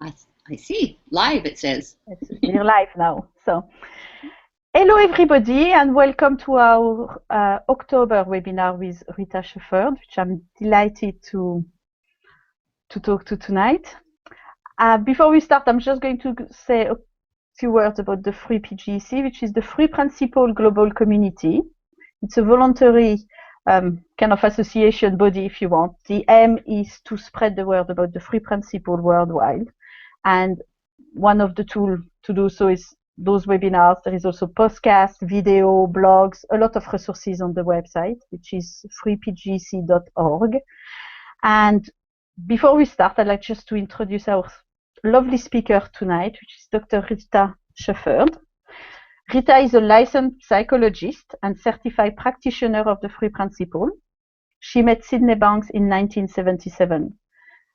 I see. Live, it says. We're live now. So, hello everybody, and welcome to our October webinar with Rita Shuford, which I'm delighted to talk to tonight. Before we start, I'm just going to say a few words about the Free PGEC, which is the Free Principle Global Community. It's a voluntary kind of association body, if you want. The aim is to spread the word about the free principle worldwide. And one of the tools to do so is those webinars. There is also podcasts, video, blogs, a lot of resources on the website, which is freepgec.org. And before we start, I'd like just to introduce our lovely speaker tonight, which is Dr. Rita Shuford. Rita is a licensed psychologist and certified practitioner of the Free Principle. She met Sydney Banks in 1977.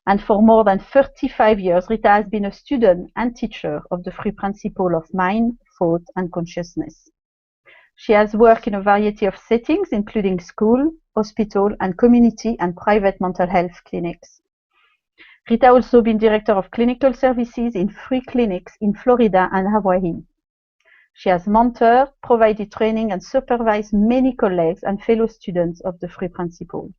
And for more than 35 years, Rita has been a student and teacher of the Free Principle of mind, thought, and consciousness. She has worked in a variety of settings, including school, hospital, and community and private mental health clinics. Rita also been director of clinical services in 3 clinics in Florida and Hawaii. She has mentored, provided training, and supervised many colleagues and fellow students of the Free Principle.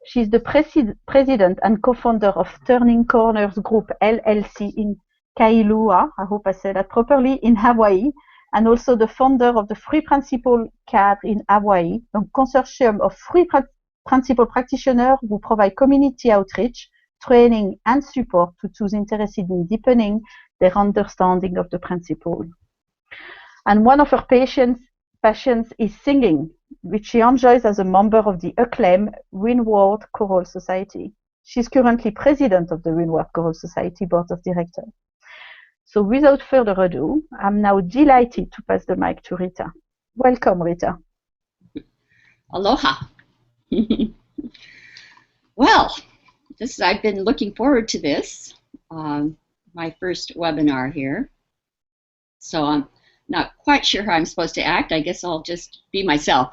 She is the president and co-founder of Turning Corners Group LLC in Kailua, I hope I said that properly, in Hawaii, and also the founder of the Free Principle CAD in Hawaii, a consortium of free principle practitioners who provide community outreach, training, and support to those interested in deepening their understanding of the principle. And one of her passions is singing, which she enjoys as a member of the acclaimed Windward Choral Society. She's currently president of the Windward Choral Society Board of Directors. So without further ado, I'm now delighted to pass the mic to Rita. Welcome, Rita. Aloha. Well, I've been looking forward to this, my first webinar here. So I'm not quite sure how I'm supposed to act. I guess I'll just be myself.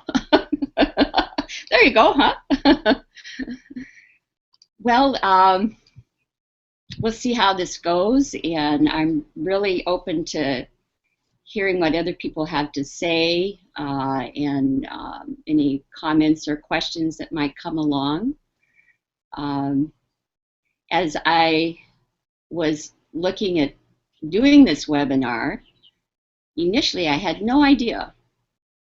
There you go, huh? Well, we'll see how this goes, and I'm really open to hearing what other people have to say and any comments or questions that might come along. As I was looking at doing this webinar, initially I had no idea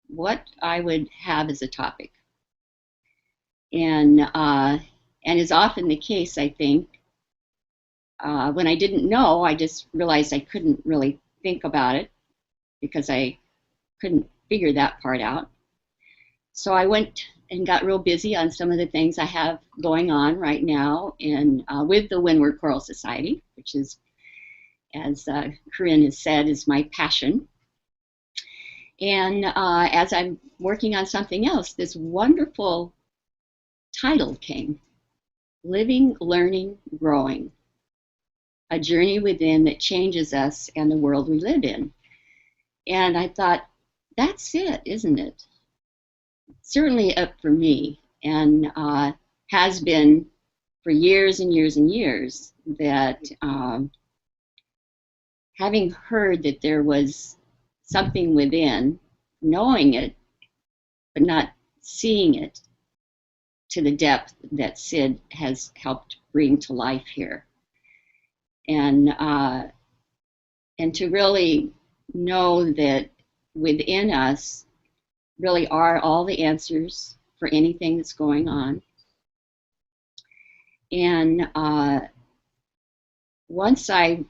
what I would have as a topic. And is often the case, I think, when I didn't know, I just realized I couldn't really think about it because I couldn't figure that part out. So I went and got real busy on some of the things I have going on right now and with the Windward Choral Society, which is, as Corinne has said, is my passion. And as I'm working on something else, this wonderful title came, Living, Learning, Growing, a journey within that changes us and the world we live in. And I thought, that's it, isn't it? Certainly up for me, and has been for years and years and years, that having heard that there was something within, knowing it, but not seeing it to the depth that Sid has helped bring to life here. And to really know that within us really are all the answers for anything that's going on. And once I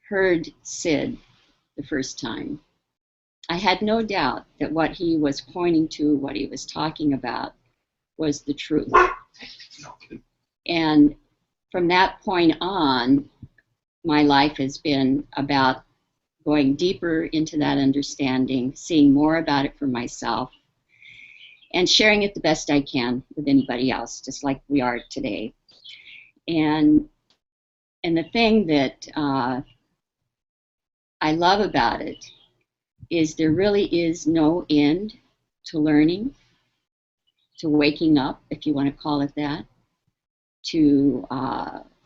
heard Sid the first time, I had no doubt that what he was pointing to, what he was talking about, was the truth. And from that point on, my life has been about going deeper into that understanding, seeing more about it for myself, and sharing it the best I can with anybody else, just like we are today. And the thing that I love about it is there really is no end to learning, to waking up, if you want to call it that, to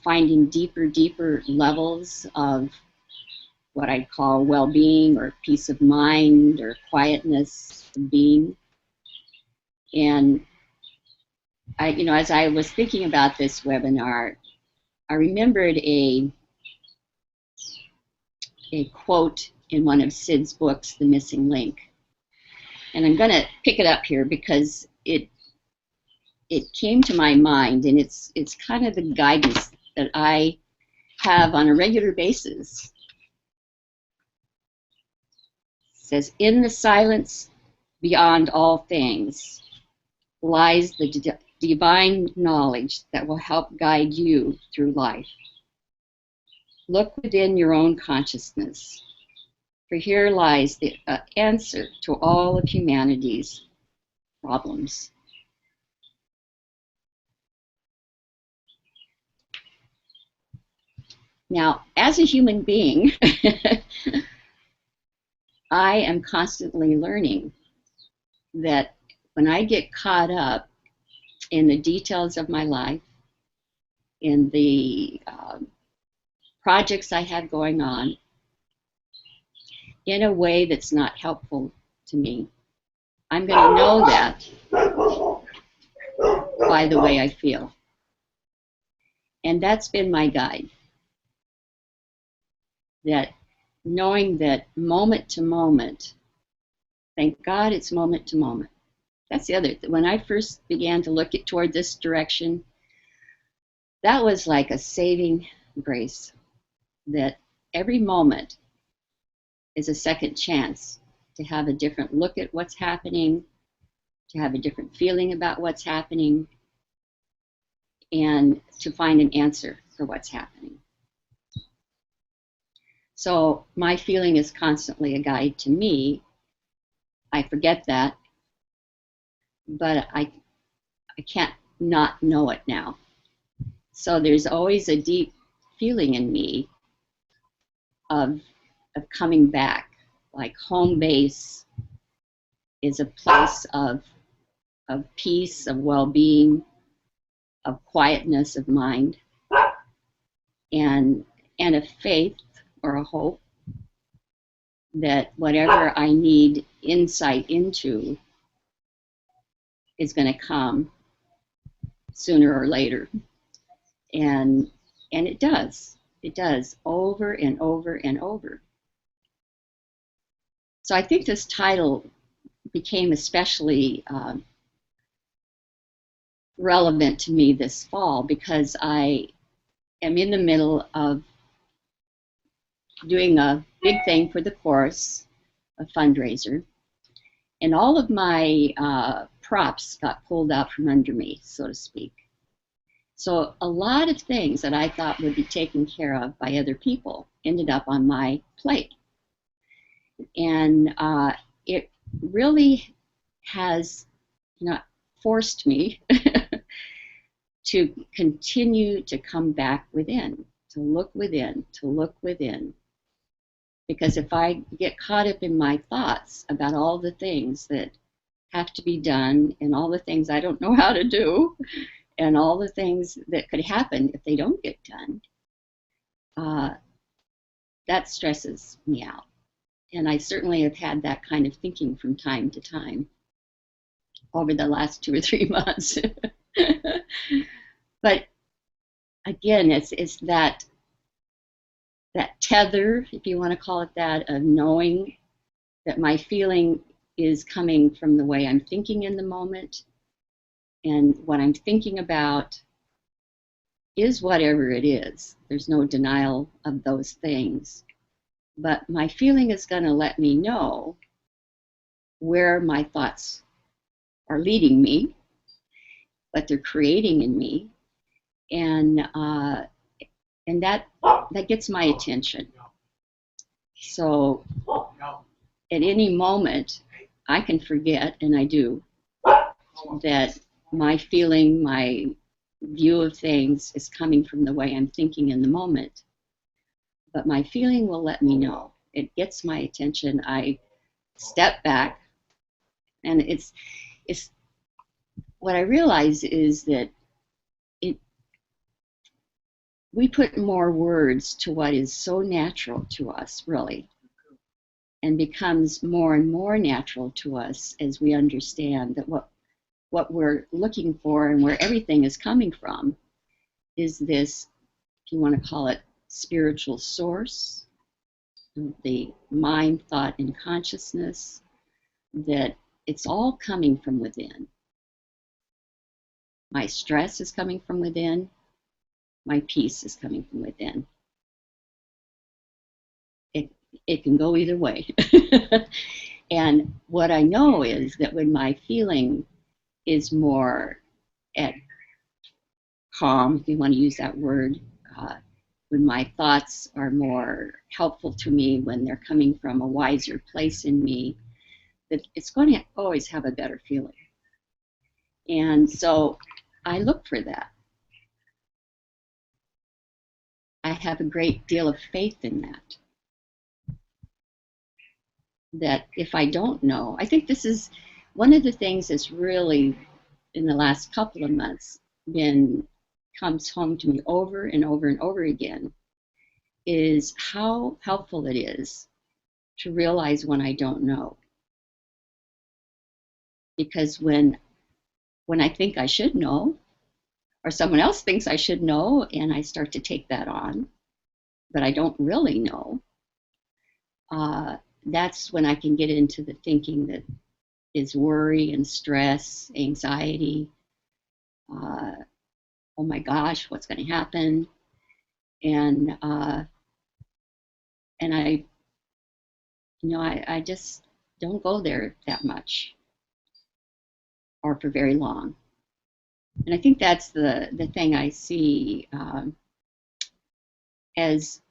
finding deeper levels of what I call well-being or peace of mind or quietness of being. And as I was thinking about this webinar, I remembered a quote in one of Sid's books, The Missing Link. And I'm going to pick it up here because it came to my mind, and it's kind of the guidance that I have on a regular basis. It says, "In the silence beyond all things lies the divine knowledge that will help guide you through life. Look within your own consciousness, for here lies the answer to all of humanity's problems." Now, as a human being, I am constantly learning that when I get caught up in the details of my life, in the projects I have going on, in a way that's not helpful to me, I'm going to know that by the way I feel. And that's been my guide. That knowing that moment to moment, thank God it's moment to moment. That's the other. When I first began to look toward this direction, that was like a saving grace, that every moment is a second chance to have a different look at what's happening, to have a different feeling about what's happening, and to find an answer for what's happening. So my feeling is constantly a guide to me. I forget that, but I can't not know it now. So there's always a deep feeling in me of coming back. Like home base is a place of peace, of well-being, of quietness of mind, and a faith or a hope that whatever I need insight into is going to come sooner or later. And it does. It does over and over and over. So I think this title became especially relevant to me this fall because I am in the middle of doing a big thing for the chorus, a fundraiser, and all of my props got pulled out from under me, so to speak. So a lot of things that I thought would be taken care of by other people ended up on my plate. And it really has forced me to continue to come back within, to look within, to look within. Because if I get caught up in my thoughts about all the things that have to be done and all the things I don't know how to do and all the things that could happen if they don't get done, that stresses me out. And I certainly have had that kind of thinking from time to time over the last 2 or 3 months. But again, it's that tether, if you want to call it that, of knowing that my feeling is coming from the way I'm thinking in the moment, and what I'm thinking about is whatever it is. There's no denial of those things. But my feeling is going to let me know where my thoughts are leading me, what they're creating in me, and that gets my attention. So at any moment, I can forget, and I do, that my feeling, my view of things is coming from the way I'm thinking in the moment. But my feeling will let me know. It gets my attention. I step back, and it's what I realize is that we put more words to what is so natural to us, really, and becomes more and more natural to us as we understand that what we're looking for and where everything is coming from is this, if you want to call it, spiritual source, the mind, thought, and consciousness, that it's all coming from within. My stress is coming from within. My peace is coming from within. It can go either way. And what I know is that when my feeling is more at calm, if you want to use that word, when my thoughts are more helpful to me, when they're coming from a wiser place in me, that it's going to always have a better feeling. And so I look for that. I have a great deal of faith in that. That if I don't know, I think this is one of the things that's really, in the last couple of months, comes home to me over and over and over again, is how helpful it is to realize when I don't know. Because when I think I should know, or someone else thinks I should know, and I start to take that on, but I don't really know, that's when I can get into the thinking that is worry and stress, anxiety, oh my gosh, what's going to happen? And I just don't go there that much or for very long. And I think that's the thing I see as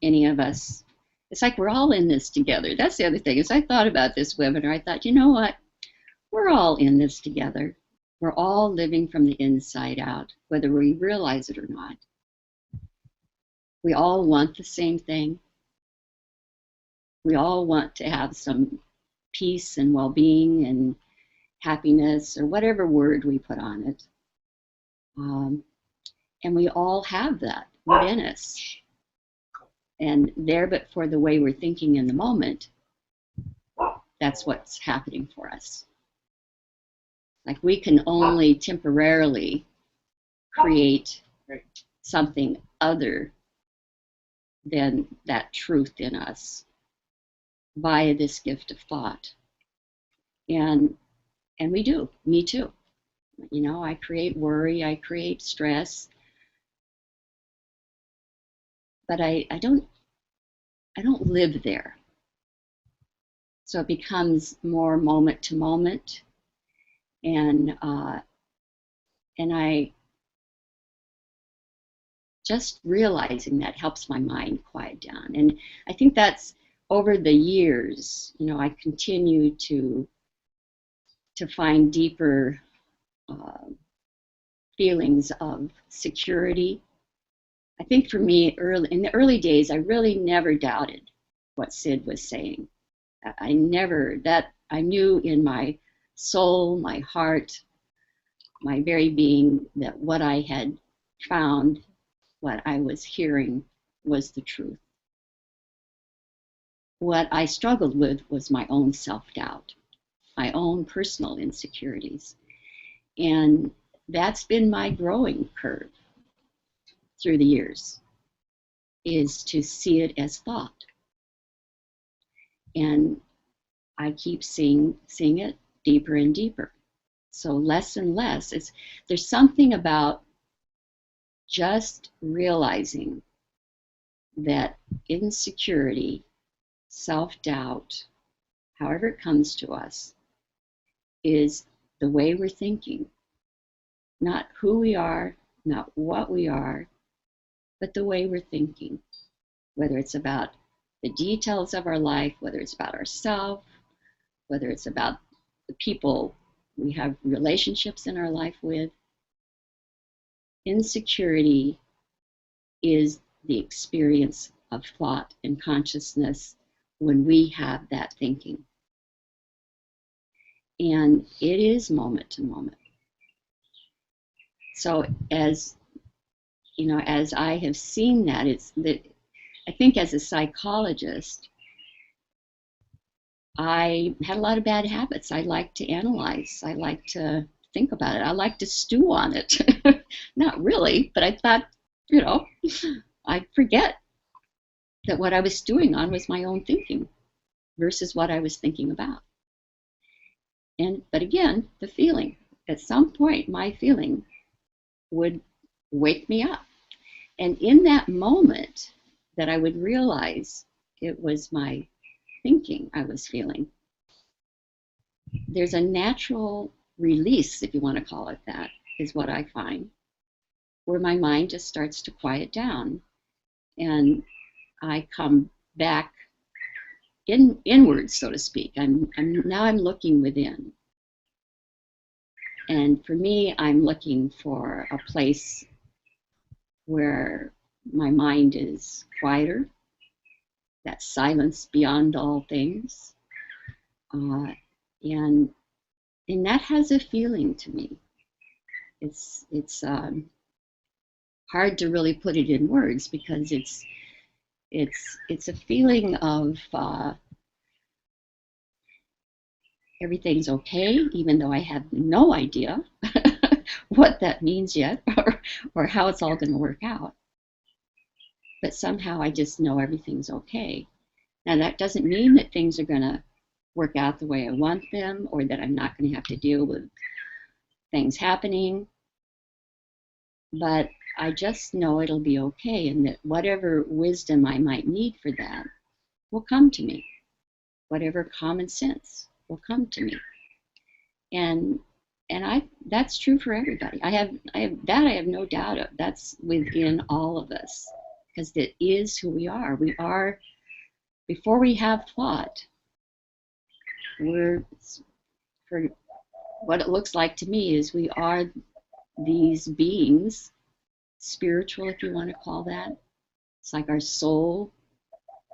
any of us, it's like we're all in this together. That's the other thing. As I thought about this webinar, I thought, you know what? We're all in this together. We're all living from the inside out, whether we realize it or not. We all want the same thing. We all want to have some peace and well-being and happiness, or whatever word we put on it. And we all have that within us. And there, but for the way we're thinking in the moment, that's what's happening for us. Like we can only temporarily create something other than that truth in us via this gift of thought. And we do, me too. You know, I create worry, I create stress, but I don't live there. So it becomes more moment to moment, and I just realizing that helps my mind quiet down. And I think that's over the years, you know, I continue to find deeper feelings of security. I think for me, in the early days, I really never doubted what Sid was saying. I knew in my soul, my heart, my very being, that what I had found, what I was hearing, was the truth. What I struggled with was my own self-doubt, my own personal insecurities. And that's been my growing curve through the years, is to see it as thought. And I keep seeing it deeper and deeper. So less and less. There's something about just realizing that insecurity, self-doubt, however it comes to us, is the way we're thinking. Not who we are, not what we are, but the way we're thinking. Whether it's about the details of our life, whether it's about ourselves, whether it's about the people we have relationships in our life with. Insecurity is the experience of thought and consciousness when we have that thinking. And it is moment to moment. So as as I have seen that, it's that I think as a psychologist, I had a lot of bad habits. I like to analyze. I like to think about it. I like to stew on it. Not really, but I thought, you know, I'd forget that what I was stewing on was my own thinking versus what I was thinking about. But again, the feeling. At some point, my feeling would wake me up. And in that moment that I would realize it was my thinking I was feeling, there's a natural release, if you want to call it that, is what I find, where my mind just starts to quiet down and I come back inward, so to speak. Now I'm looking within. And for me, I'm looking for a place where my mind is quieter, that silence beyond all things. And that has a feeling to me. It's hard to really put it in words because it's a feeling of everything's okay, even though I have no idea what that means yet or how it's all going to work out. But somehow I just know everything's okay. Now that doesn't mean that things are going to work out the way I want them or that I'm not going to have to deal with things happening. But I just know it'll be okay and that whatever wisdom I might need for that will come to me. Whatever common sense will come to me. And that's true for everybody. I have no doubt of. That's within all of us because that is who we are. We are, before we have thought, for what it looks like to me is we are these beings, spiritual if you want to call that. It's like our soul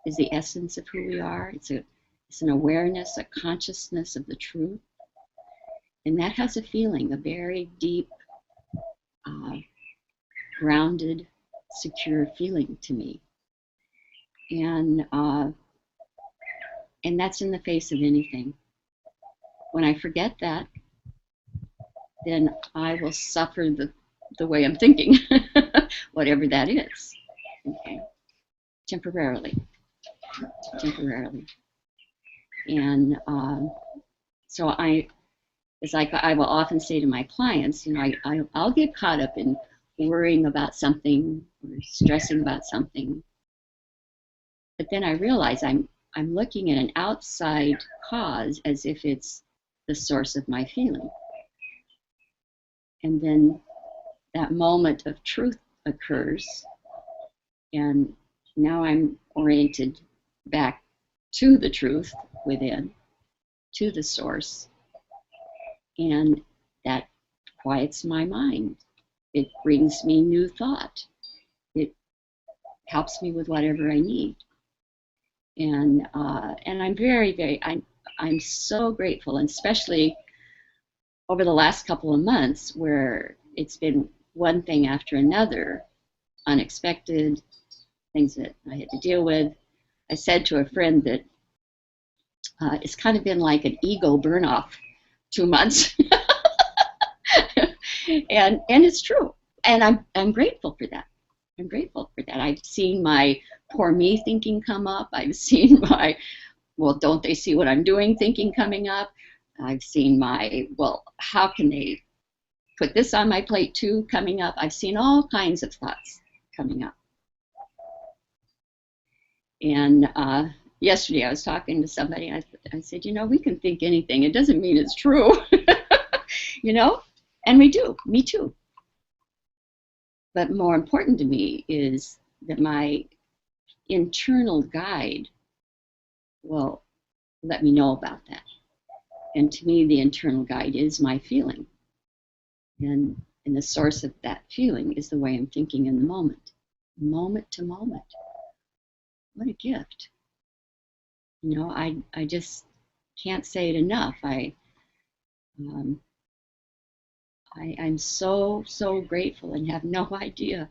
is the essence of who we are. It's an awareness, a consciousness of the truth. And that has a feeling, a very deep, grounded, secure feeling to me. And that's in the face of anything. When I forget that, then I will suffer the way I'm thinking, whatever that is, okay? Temporarily. And so it's like I will often say to my clients, I'll get caught up in worrying about something or stressing about something, but then I realize I'm looking at an outside cause as if it's the source of my feeling. And then that moment of truth occurs, and now I'm oriented back to the truth within, to the source, and that quiets my mind. It brings me new thought. It helps me with whatever I need. And I'm I'm so grateful, and especially over the last couple of months where it's been one thing after another, unexpected things that I had to deal with. I said to a friend that it's kind of been like an ego burn-off 2 months. and it's true. And I'm grateful for that. I'm grateful for that. I've seen my poor me thinking come up. I've seen my, well, don't they see what I'm doing thinking coming up. I've seen my, well, how can they put this on my plate too coming up. I've seen all kinds of thoughts coming up. And yesterday I was talking to somebody and I said, we can think anything. It doesn't mean it's true, and we do, me too. But more important to me is that my internal guide will let me know about that. And to me, the internal guide is my feeling. And the source of that feeling is the way I'm thinking in the moment to moment. What a gift. I just can't say it enough. I'm so grateful and have no idea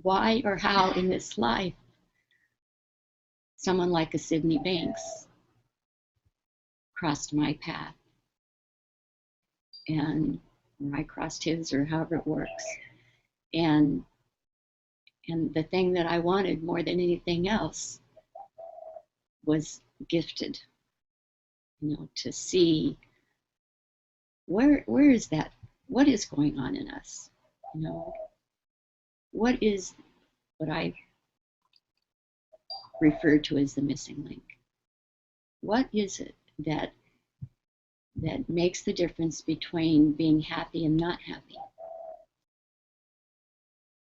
why or how in this life someone like a Sydney Banks crossed my path, and or I crossed his, or however it works. And the thing that I wanted more than anything else was gifted, to see where is that, what is going on in us, what is what I refer to as the missing link. What is it that makes the difference between being happy and not happy?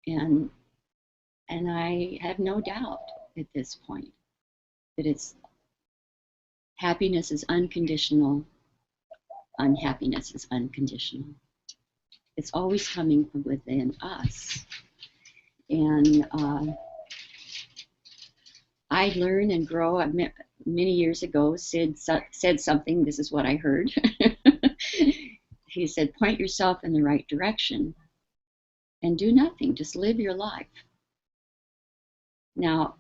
And I have no doubt at this point that it's happiness is unconditional, unhappiness is unconditional. It's always coming from within us. And I learn and grow. Many years ago, Sid said something. This is what I heard. He said, point yourself in the right direction and do nothing. Just live your life. Now,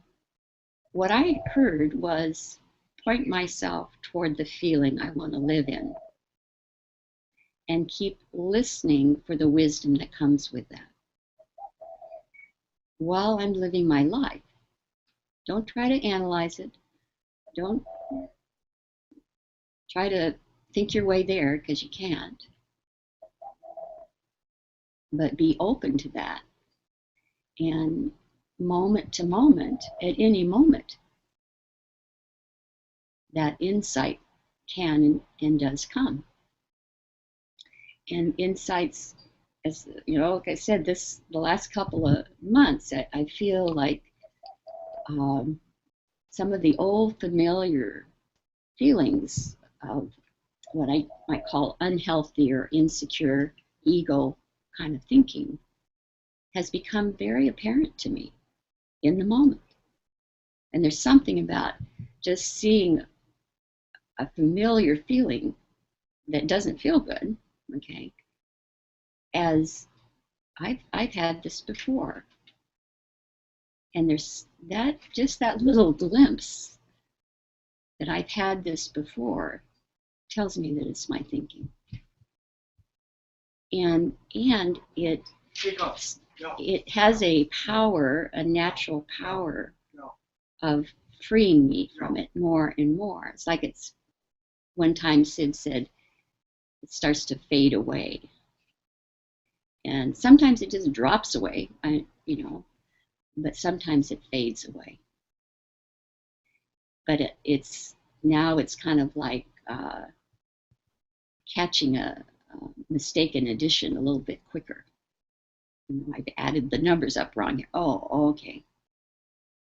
what I heard was point myself toward the feeling I want to live in and keep listening for the wisdom that comes with that while I'm living my life. Don't try to analyze it. Don't try to think your way there, because you can't. But be open to that. And moment to moment, at any moment, that insight can and does come. And insights, as like I said, the last couple of months, I feel like some of the old familiar feelings of what I might call unhealthy or insecure ego kind of thinking has become very apparent to me in the moment. And there's something about just seeing a familiar feeling that doesn't feel good, okay, as I've had this before. And there's that little glimpse that I've had this before tells me that it's my thinking. And it has a power, a natural power of freeing me from it more and more. It's like one time Sid said, it starts to fade away. And sometimes it just drops away, but sometimes it fades away. But it's kind of like catching a mistaken addition a little bit quicker. I've added the numbers up wrong here. Oh, okay.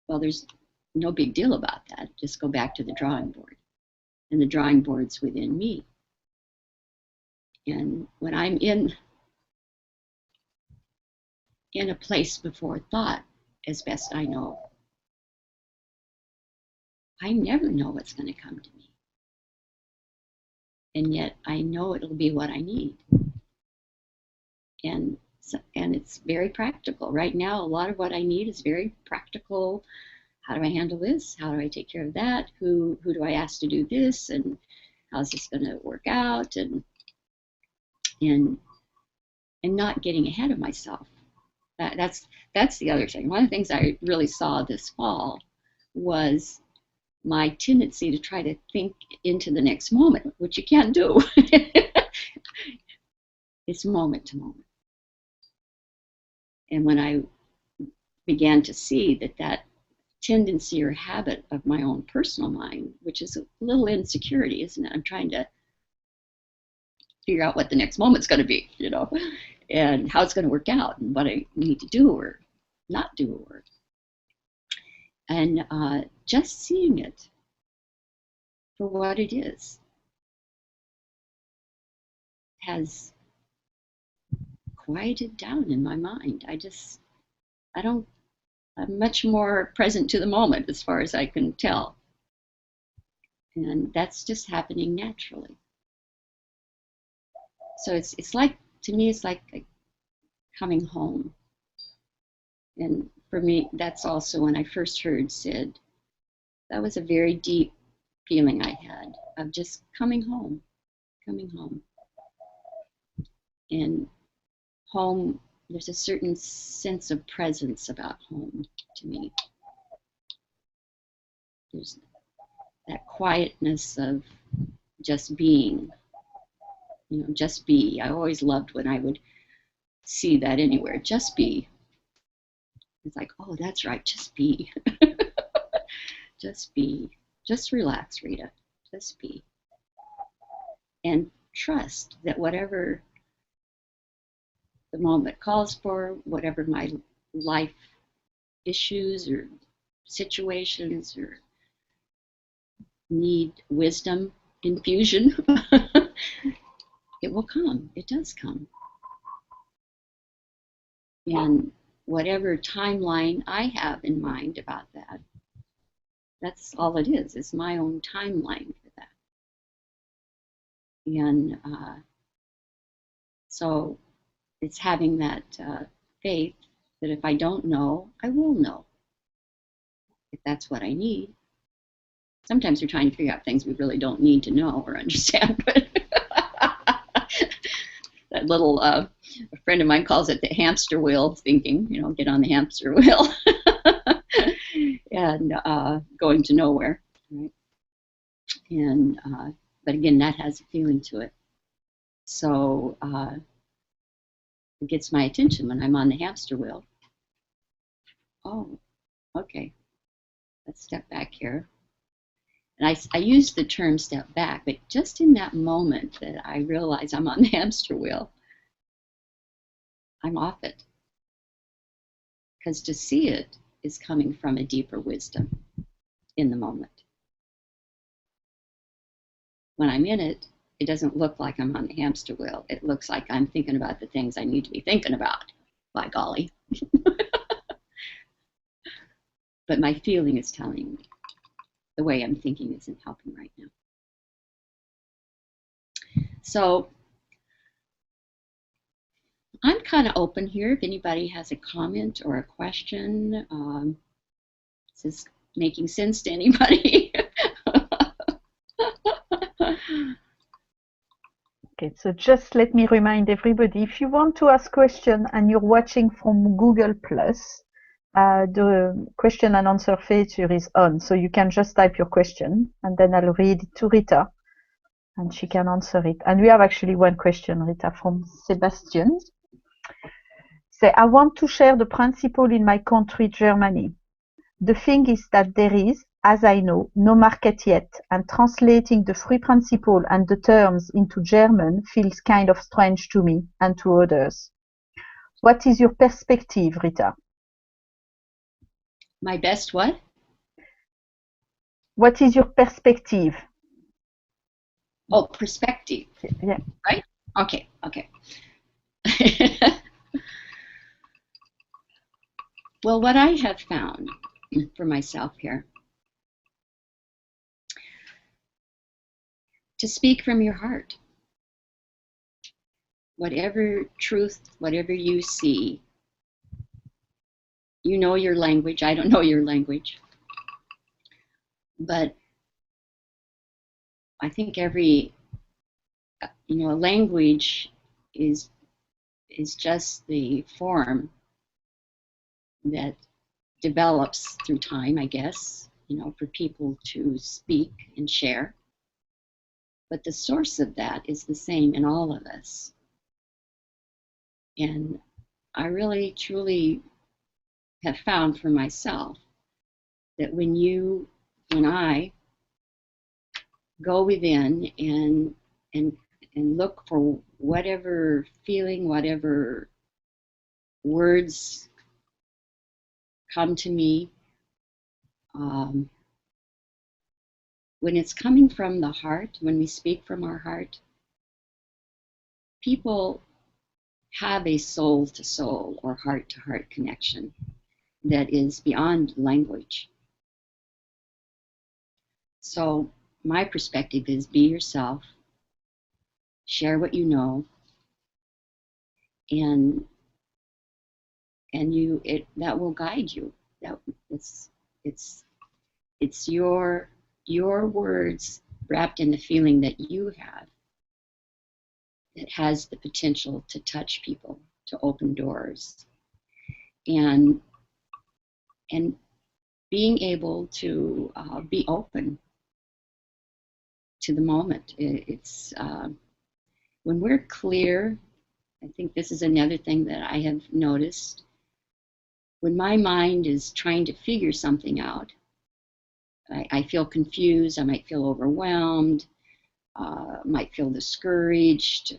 Well, there's no big deal about that. Just go back to the drawing board. And the drawing board's within me. And when I'm in a place before thought, as best I know, I never know what's going to come to me. And yet I know it'll be what I need. And it's very practical. Right now, a lot of what I need is very practical. How do I handle this? How do I take care of that? Who do I ask to do this? And how's this going to work out? And not getting ahead of myself. That's the other thing. One of the things I really saw this fall was my tendency to try to think into the next moment, which you can't do. It's moment to moment. And when I began to see that tendency or habit of my own personal mind, which is a little insecurity, isn't it? I'm trying to figure out what the next moment's going to be, and how it's going to work out, and what I need to do or not do, and just seeing it for what it is has quieted down in my mind. I'm much more present to the moment as far as I can tell. And that's just happening naturally. So it's like, to me, it's like coming home. And for me, that's also when I first heard Sid. That was a very deep feeling I had of just coming home. And home, there's a certain sense of presence about home to me. There's that quietness of just being, just be. I always loved when I would see that anywhere, just be. It's like, oh, that's right, just be. Just be. Just relax, Rita. Just be. And trust that whatever the moment calls for, whatever my life issues or situations or need wisdom infusion, it will come. It does come. And whatever timeline I have in mind about that, that's all it is. It's my own timeline for that. And so it's having that faith that if I don't know, I will know. If that's what I need. Sometimes we're trying to figure out things we really don't need to know or understand. But that little, a friend of mine calls it the hamster wheel thinking, get on the hamster wheel and going to nowhere, right? And, but again, that has a feeling to it. So it gets my attention when I'm on the hamster wheel. Oh, okay, let's step back here. And I use the term step back, but just in that moment that I realize I'm on the hamster wheel, I'm off it. Because to see it is coming from a deeper wisdom in the moment. When I'm in it, it doesn't look like I'm on the hamster wheel. It looks like I'm thinking about the things I need to be thinking about, by golly. But my feeling is telling me. The way I'm thinking isn't helping right now. So I'm kind of open here. If anybody has a comment or a question, is this making sense to anybody? Okay, so just let me remind everybody, if you want to ask questions and you're watching from Google+, the question and answer feature is on, so you can just type your question and then I'll read it to Rita and she can answer it. And we have actually one question, Rita, from Sebastian. Say, I want to share the principle in my country, Germany. The thing is that there is, as I know, no market yet, and translating the free principle and the terms into German feels kind of strange to me and to others. What is your perspective, Rita? My best what? What is your perspective? Oh, perspective. Yeah. Right? Okay. Well, what I have found for myself here, to speak from your heart. Whatever truth, whatever you see, you know your language. I don't know your language. But I think every, language is just the form that develops through time, I guess, for people to speak and share. But the source of that is the same in all of us. And I really, truly have found for myself that when I go within and look for whatever feeling, whatever words come to me, when it's coming from the heart, when we speak from our heart, people have a soul to soul or heart to heart connection that is beyond language. So my perspective is be yourself, share what you know, and and that will guide you. That it's it's it's your words wrapped in the feeling that you have that has the potential to touch people, to open doors, and and being able to be open to the moment. It's when we're clear. I think this is another thing that I have noticed. When my mind is trying to figure something out, I feel confused. I might feel overwhelmed. Might feel discouraged.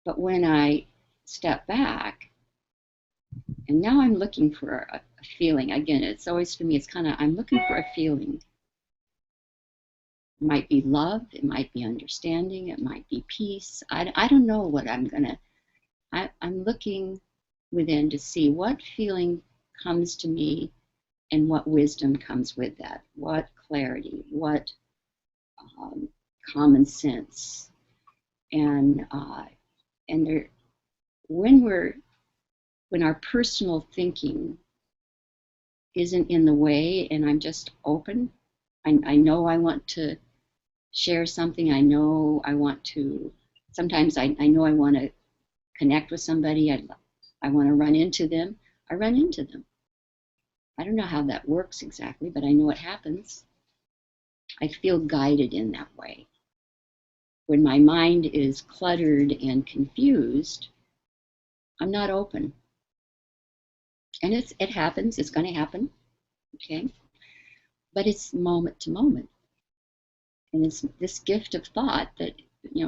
But when I step back, and now I'm looking for a feeling. Again, it's always for me. It's kind of I'm looking for a feeling. It might be love. It might be understanding. It might be peace. I don't know what I'm gonna. I'm looking within to see what feeling comes to me and what wisdom comes with that, what clarity, what common sense, and there, when our personal thinking isn't in the way, and I'm just open. I know I want to share something. I know I want to. Sometimes I know I want to connect with somebody. I want to run into them. I run into them. I don't know how that works exactly, but I know it happens. I feel guided in that way. When my mind is cluttered and confused, I'm not open. And it happens, it's going to happen, okay? But it's moment to moment. And it's this gift of thought that,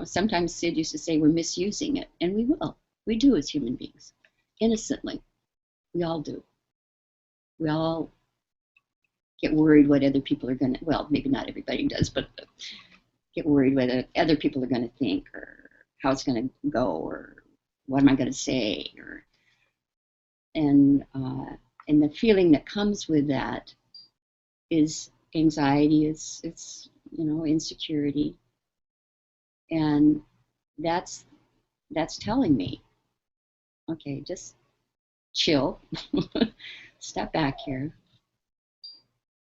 sometimes Sid used to say we're misusing it, and we will. We do as human beings, innocently. We all do. We all get worried what other people are going to, well, maybe not everybody does, but get worried what other people are going to think, or how it's going to go, or what am I going to say, and the feeling that comes with that is anxiety. It's insecurity, and that's telling me, okay, just chill, step back here.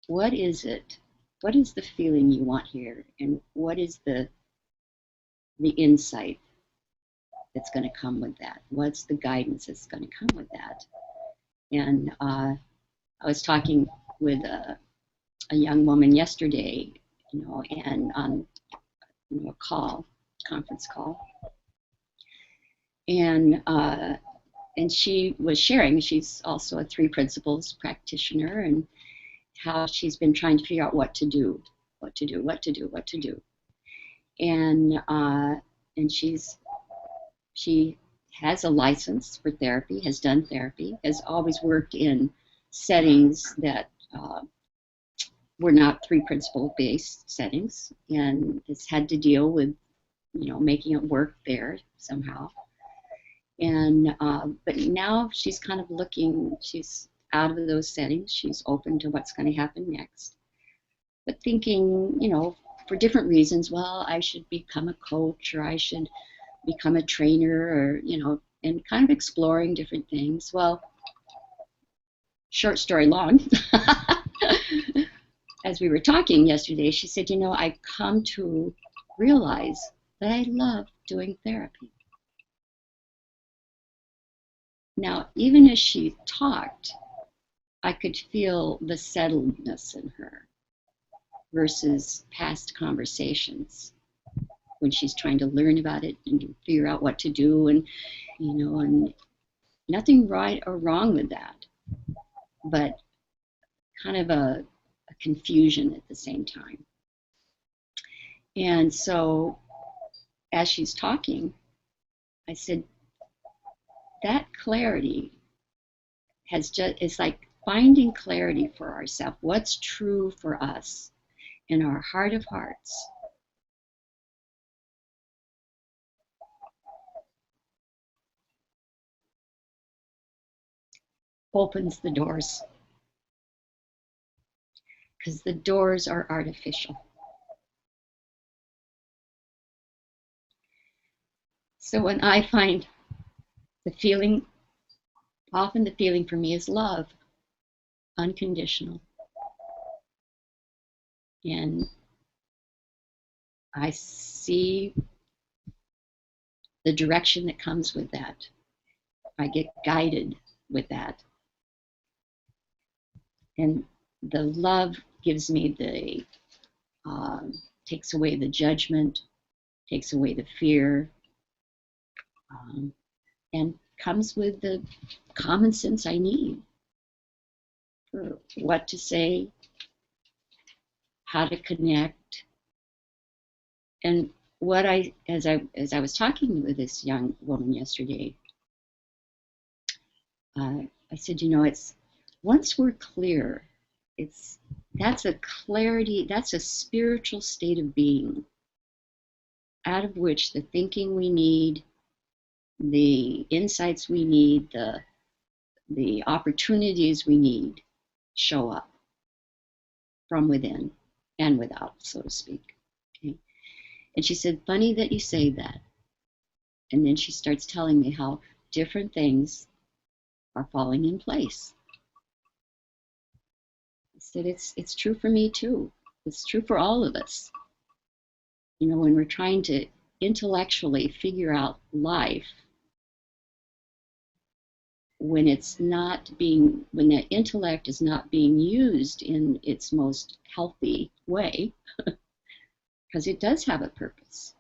What is it? What is the feeling you want here, and what is the insight that's going to come with that? What's the guidance that's going to come with that? And I was talking with a young woman yesterday, and on a conference call, and she was sharing. She's also a 3 principles practitioner, and how she's been trying to figure out what to do, and she has a license for therapy, has done therapy, has always worked in settings that were not 3 principle based settings, and has had to deal with making it work there somehow. And but now she's kind of looking, she's out of those settings, she's open to what's going to happen next, but thinking, for different reasons, well, I should become a coach, or I should become a trainer, or and kind of exploring different things. Well, short story long, as we were talking yesterday, she said, I've come to realize that I love doing therapy. Now, even as she talked, I could feel the settledness in her versus past conversations when she's trying to learn about it and figure out what to do, and and nothing right or wrong with that, but kind of a confusion at the same time. And so as she's talking, I said, that clarity it's like finding clarity for ourselves, what's true for us in our heart of hearts. Opens the doors, because the doors are artificial. So when I find the feeling Often the feeling for me is love, unconditional. And I see the direction that comes with that. I get guided with that. And the love gives me takes away the judgment, takes away the fear, um, and comes with the common sense I need for what to say, how to connect. And as I was talking with this young woman yesterday, I said, it's once we're clear, that's a clarity, that's a spiritual state of being, out of which the thinking we need, the insights we need, the opportunities we need show up from within and without, so to speak. Okay? And she said, funny that you say that. And then she starts telling me how different things are falling in place. I said, it's true for me too. It's true for all of us. When we're trying to intellectually figure out life, when the intellect is not being used in its most healthy way, because it does have a purpose,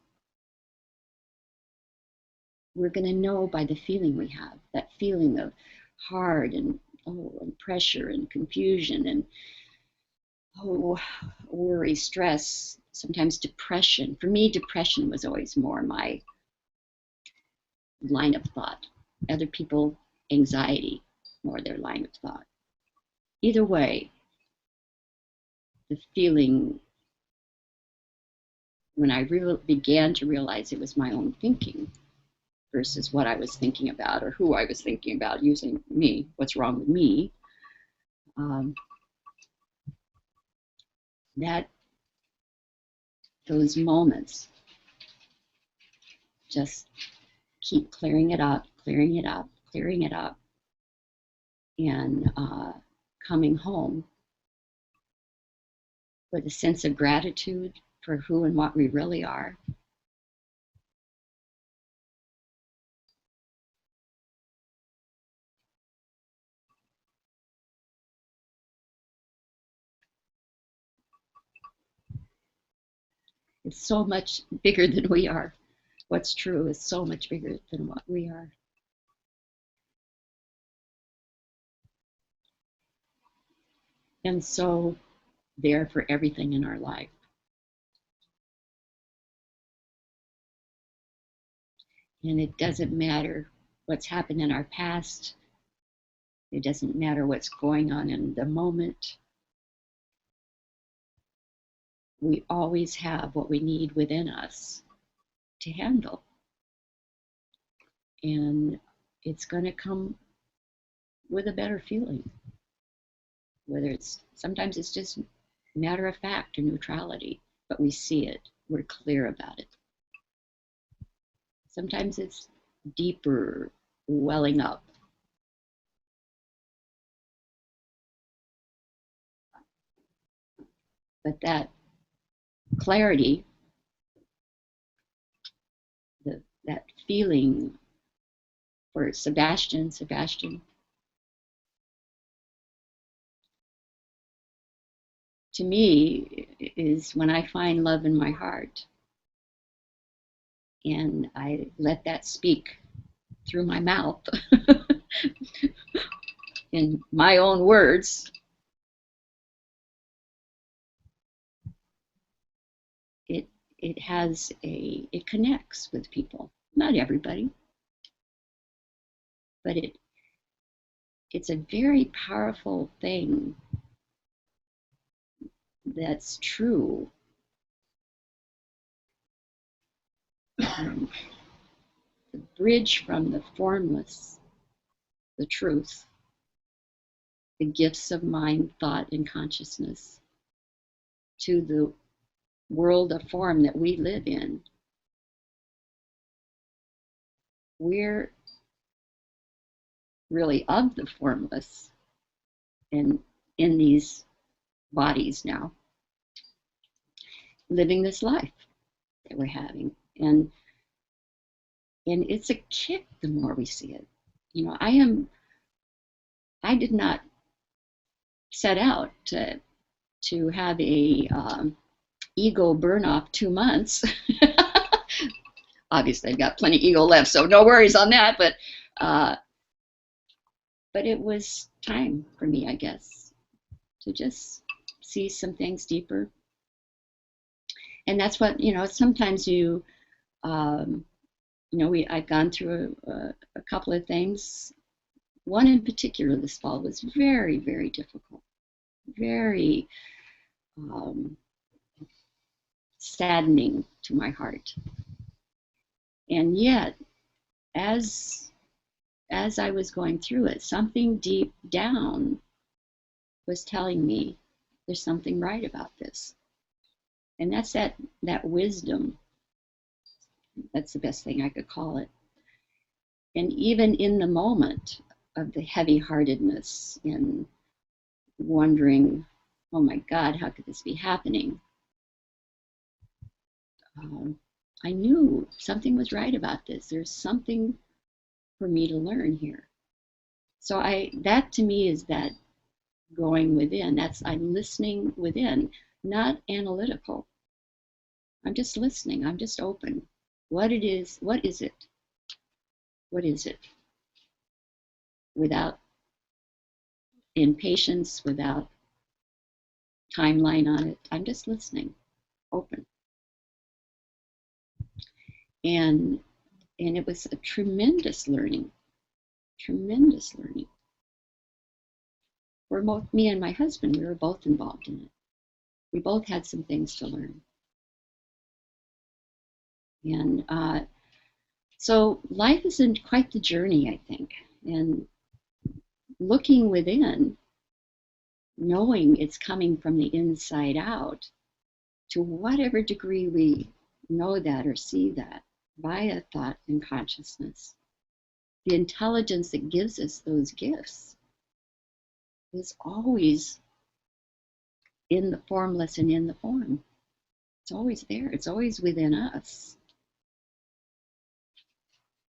we're going to know by the feeling we have, that feeling of hard and pressure and confusion and worry, stress, sometimes depression. For me, depression was always more my line of thought. Other people, anxiety, more their line of thought. Either way, the feeling, when I began to realize it was my own thinking versus what I was thinking about or who I was thinking about, using me, what's wrong with me, that those moments just keep clearing it up, clearing it up, clearing it up, and coming home with a sense of gratitude for who and what we really are. It's so much bigger than we are. What's true is so much bigger than what we are. And so there for everything in our life. And it doesn't matter what's happened in our past. It doesn't matter what's going on in the moment. We always have what we need within us to handle. And it's going to come with a better feeling. Sometimes it's just matter of fact or neutrality, but we see it, we're clear about it. Sometimes it's deeper, welling up. But that clarity, that feeling for Sebastian, to me, is when I find love in my heart and I let that speak through my mouth in my own words. It connects with people. Not everybody, but it's a very powerful thing that's true. The bridge from the formless, the truth, the gifts of mind, thought, and consciousness, to the world of form that we live in. We're really of the formless and in these bodies now, living this life that we're having. And it's a kick the more we see it. You know, I did not set out to have a ego burn off 2 months. Obviously, I've got plenty of ego left, so no worries on that. But it was time for me, I guess, to just see some things deeper. And that's what, you know, sometimes I've gone through a couple of things. One in particular this fall was very, very difficult, very saddening to my heart. And yet, as I was going through it, something deep down was telling me there's something right about this. And that's that wisdom. That's the best thing I could call it. And even in the moment of the heavy-heartedness and wondering, oh my God, how could this be happening? I knew something was right about this. There's something for me to learn here. So that to me is that going within. I'm listening within, not analytical. I'm just listening. I'm just open. What is it? What is it? Without impatience, without timeline on it. I'm just listening, open. And it was a tremendous learning. For both me and my husband, we were both involved in it. We both had some things to learn. And so life is quite the journey, I think. And looking within, knowing it's coming from the inside out, to whatever degree we know that or see that via thought and consciousness, the intelligence that gives us those gifts is always in the formless and in the form. It's always there. It's always within us.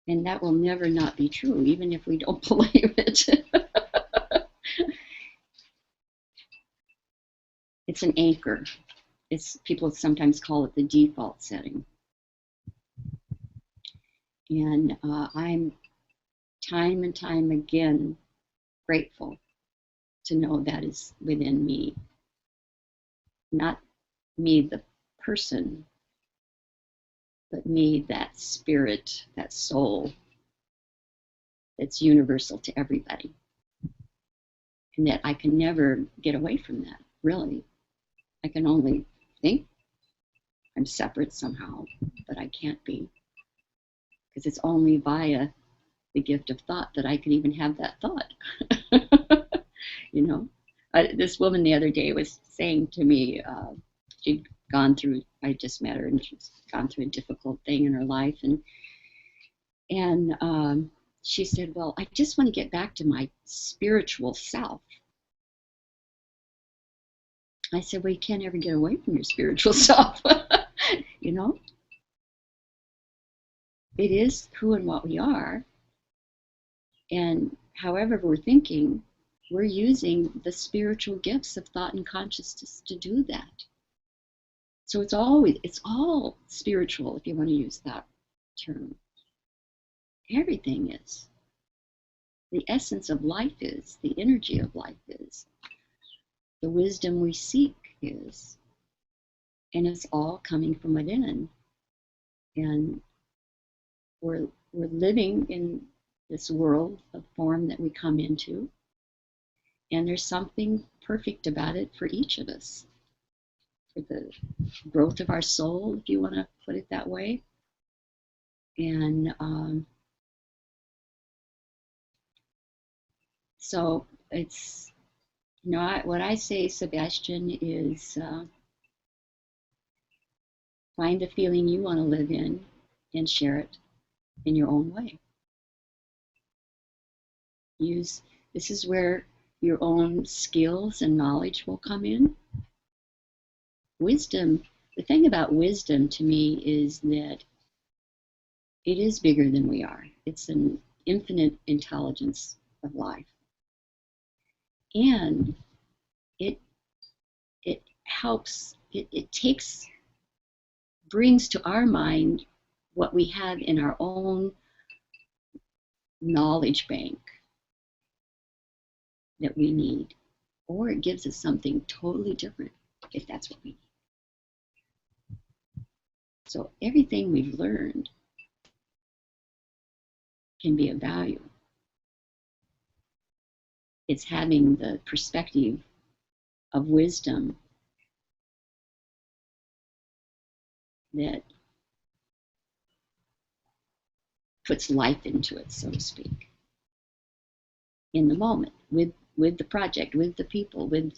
And that will never not be true, even if we don't believe it. It's an anchor. People sometimes call it the default setting. And I'm time and time again grateful to know that is within me. Not me, the person, but me, that spirit, that soul that's universal to everybody. And that I can never get away from that, really. I can only think I'm separate somehow, but I can't be. Because it's only via the gift of thought that I can even have that thought. You know, this woman the other day was saying to me, she'd gone through, I just met her, and she's gone through a difficult thing in her life. And she said, well, I just want to get back to my spiritual self. I said, well, you can't ever get away from your spiritual self. You know, it is who and what we are. And however we're thinking, we're using the spiritual gifts of thought and consciousness to do that. So it's all spiritual, if you want to use that term. Everything is. The essence of life is, the energy of life is, the wisdom we seek is, and it's all coming from within. And we're living in this world of form that we come into, and there's something perfect about it for each of us, for the growth of our soul, if you want to put it that way. And so it's, you know, what I say, Sebastian, is find the feeling you want to live in and share it in your own way. Use this is where your own skills and knowledge will come in. Wisdom, the thing about wisdom to me is that it is bigger than we are. It's an infinite intelligence of life. And it helps, it brings to our mind what we have in our own knowledge bank that we need, or it gives us something totally different if that's what we need. So everything we've learned can be of value. It's having the perspective of wisdom that puts life into it, so to speak, in the moment, with the project, with the people, with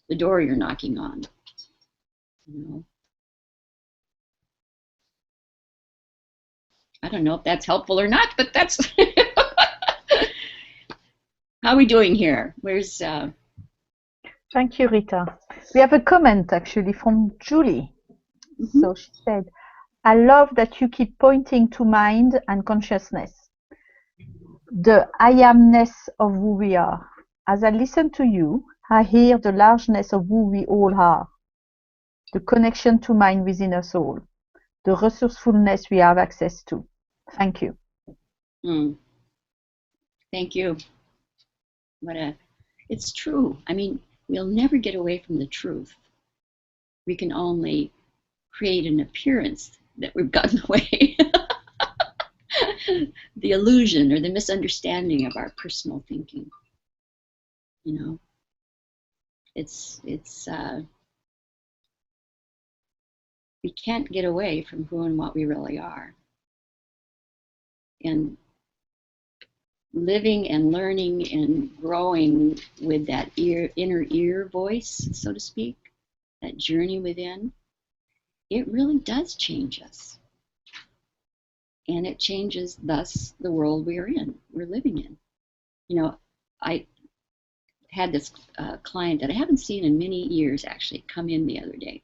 the door you're knocking on. You know, I don't know if that's helpful or not, but that's how are we doing here? Where's Thank you, Rita. We have a comment actually from Julie. So she said, I love that you keep pointing to mind and consciousness, the I amness of who we are. As I listen to you, I hear the largeness of who we all are, the connection to mind within us all, the resourcefulness we have access to. Thank you. Thank you. It's true. I mean, we'll never get away from the truth. We can only create an appearance that we've gotten away. The illusion or the misunderstanding of our personal thinking. You know, we can't get away from who and what we really are. And living and learning and growing with that inner ear voice, so to speak, that journey within, it really does change us. And it changes, thus, the world we're living in. You know, I had this client that I haven't seen in many years actually come in the other day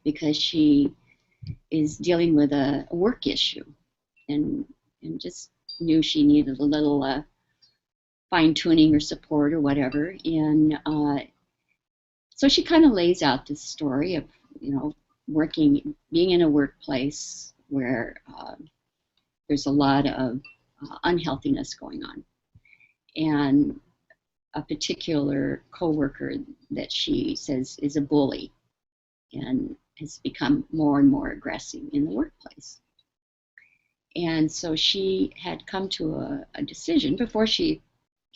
because she is dealing with a work issue and just knew she needed a little fine-tuning or support or whatever. And so she kind of lays out this story of, you know, being in a workplace where there's a lot of unhealthiness going on. And a particular coworker that she says is a bully and has become more and more aggressive in the workplace. And so she had come to a decision before she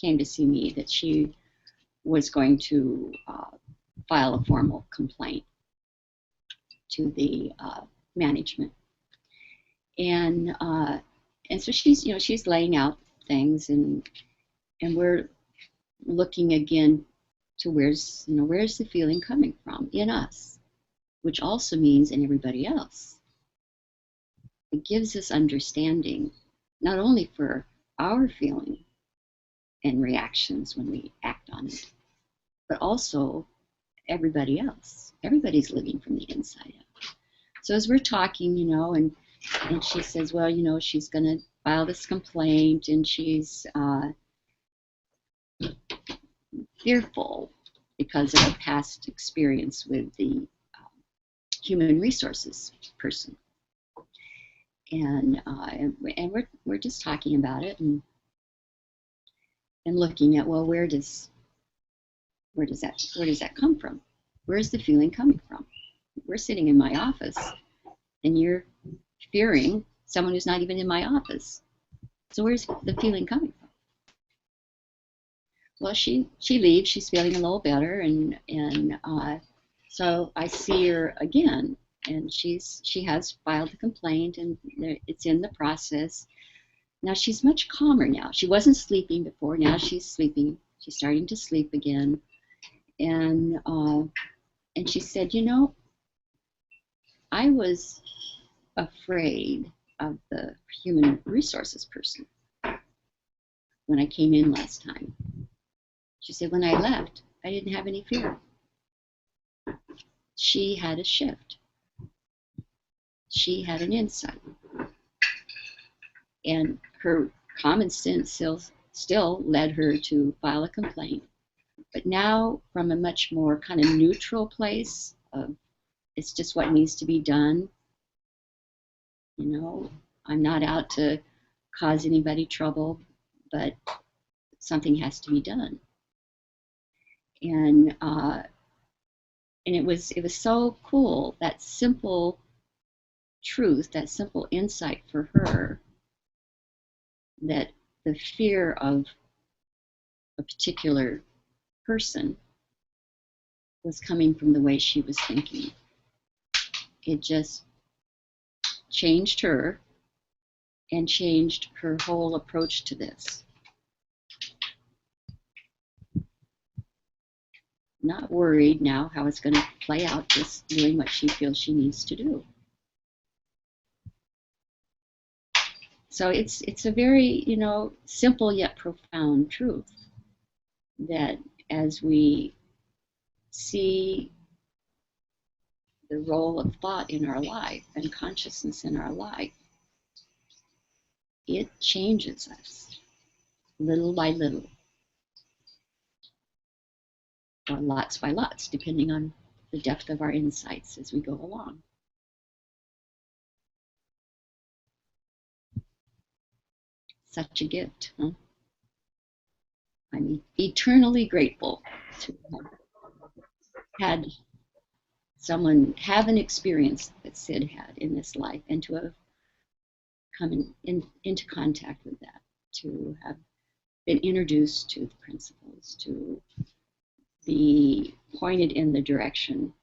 came to see me that she was going to file a formal complaint to the management. And so she's laying out things, and we're looking again to where's the feeling coming from in us, which also means in everybody else. It gives us understanding, not only for our feeling and reactions when we act on it, but also everybody else. Everybody's living from the inside out. So as we're talking, and she says, well, she's going to file this complaint, and she's fearful because of a past experience with the human resources person. And we're just talking about it and looking at, well, where does that come from? Where's the feeling coming from? We're sitting in my office, and you're fearing someone who's not even in my office. So where's the feeling coming from? Well, she leaves. She's feeling a little better, and so I see her again, and she has filed a complaint, and it's in the process. Now she's much calmer now. She wasn't sleeping before. Now she's sleeping. She's starting to sleep again, and she said, I was afraid of the human resources person. when I came in last time. She said, when I left, I didn't have any fear. She had a shift. She had an insight. And her common sense still led her to file a complaint. But now, from a much more kind of neutral place of it's just what needs to be done. You know, I'm not out to cause anybody trouble, but something has to be done. And it was so cool, that simple truth, that simple insight for her, that the fear of a particular person was coming from the way she was thinking. It just changed her and changed her whole approach to this. Not worried now how it's going to play out, just doing what she feels she needs to do. So it's a very, simple yet profound truth that as we see the role of thought in our life and consciousness in our life, it changes us little by little, or lots by lots, depending on the depth of our insights as we go along. Such a gift, huh? I'm eternally grateful to have had someone have an experience that Sid had in this life, and to have come into contact with that, to have been introduced to the principles, to be pointed in the direction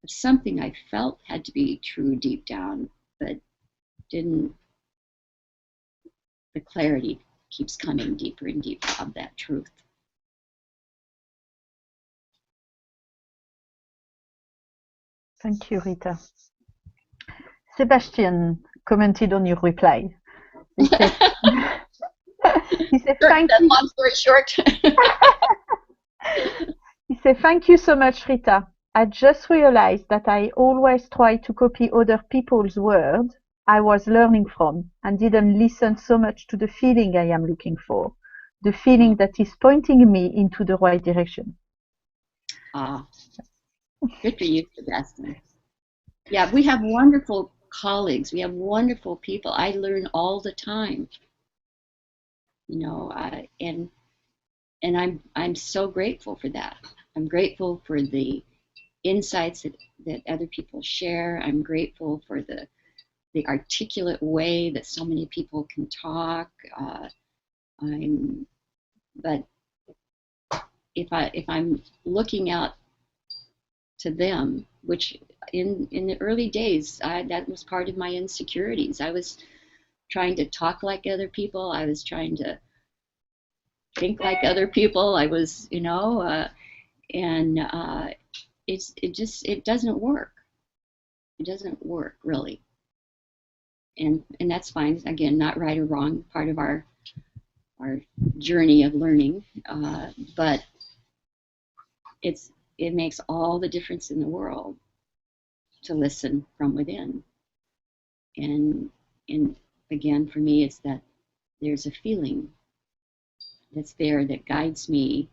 of something I felt had to be true deep down, but didn't. The clarity keeps coming deeper and deeper of that truth. Thank you, Rita. Sebastian commented on your reply. He said, thank you. Long story short. He said, thank you so much, Rita. I just realized that I always try to copy other people's words I was learning from, and didn't listen so much to the feeling I am looking for, the feeling that is pointing me into the right direction. Good for you, Sebastian. Yeah, we have wonderful colleagues. We have wonderful people. I learn all the time. And I'm so grateful for that. I'm grateful for the insights that other people share. I'm grateful for the articulate way that so many people can talk. But if I'm looking out to them, which in the early days, that was part of my insecurities. I was trying to talk like other people. I was trying to think like other people. I was, it doesn't work. It doesn't work really. And that's fine. Again, not right or wrong, part of our journey of learning. But it makes all the difference in the world to listen from within. And again, for me, it's that there's a feeling that's there that guides me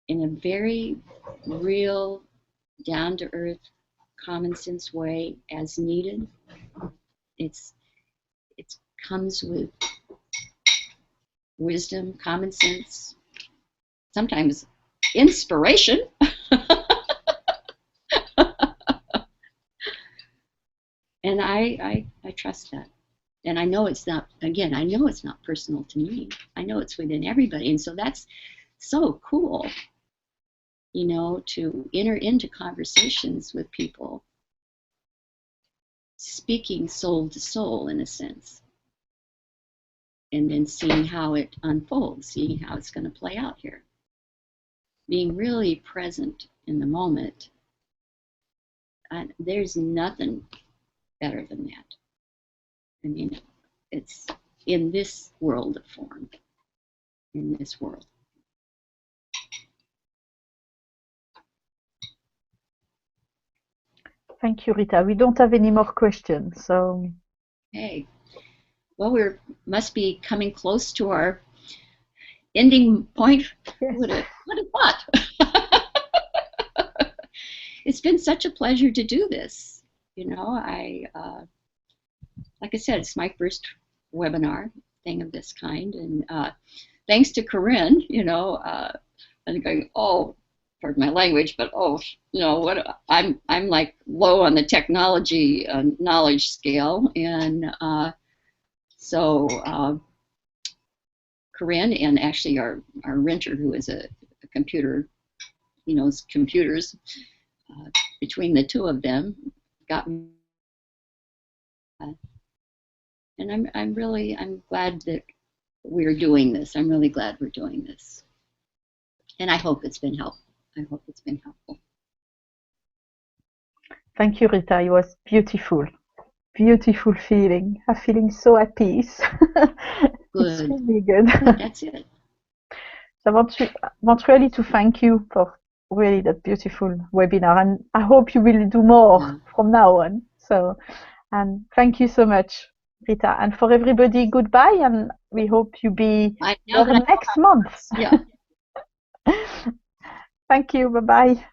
in a very real, down-to-earth, common sense way as needed. It comes with wisdom, common sense, sometimes inspiration. And I trust that. And I know it's not personal to me. I know it's within everybody. And so that's so cool, to enter into conversations with people, speaking soul to soul in a sense, and then seeing how it unfolds, seeing how it's going to play out here. Being really present in the moment. There's nothing better than that. I mean, it's in this world of form. in this world. Thank you, Rita. We don't have any more questions, so. Hey, well, we must be coming close to our ending point. Yes. What a thought. It's been such a pleasure to do this. You know, like I said, it's my first webinar thing of this kind, and thanks to Corinne, you know, I'm going, oh, pardon my language, but you know what? I'm like low on the technology knowledge scale, and so Corinne and actually our renter, who is a computer, he knows computers. Between the two of them, got me. And I'm glad that we're doing this. I'm really glad we're doing this, and I hope it's been helpful. I hope it's been helpful. Thank you, Rita. It was beautiful. Beautiful feeling. I'm feeling so at peace. Good. It's really good. That's it. So I want really to thank you for really that beautiful webinar, and I hope you will do more from now on. So, and thank you so much, Rita. And for everybody, goodbye, and we hope you be here next month. Yeah. Thank you. Bye-bye.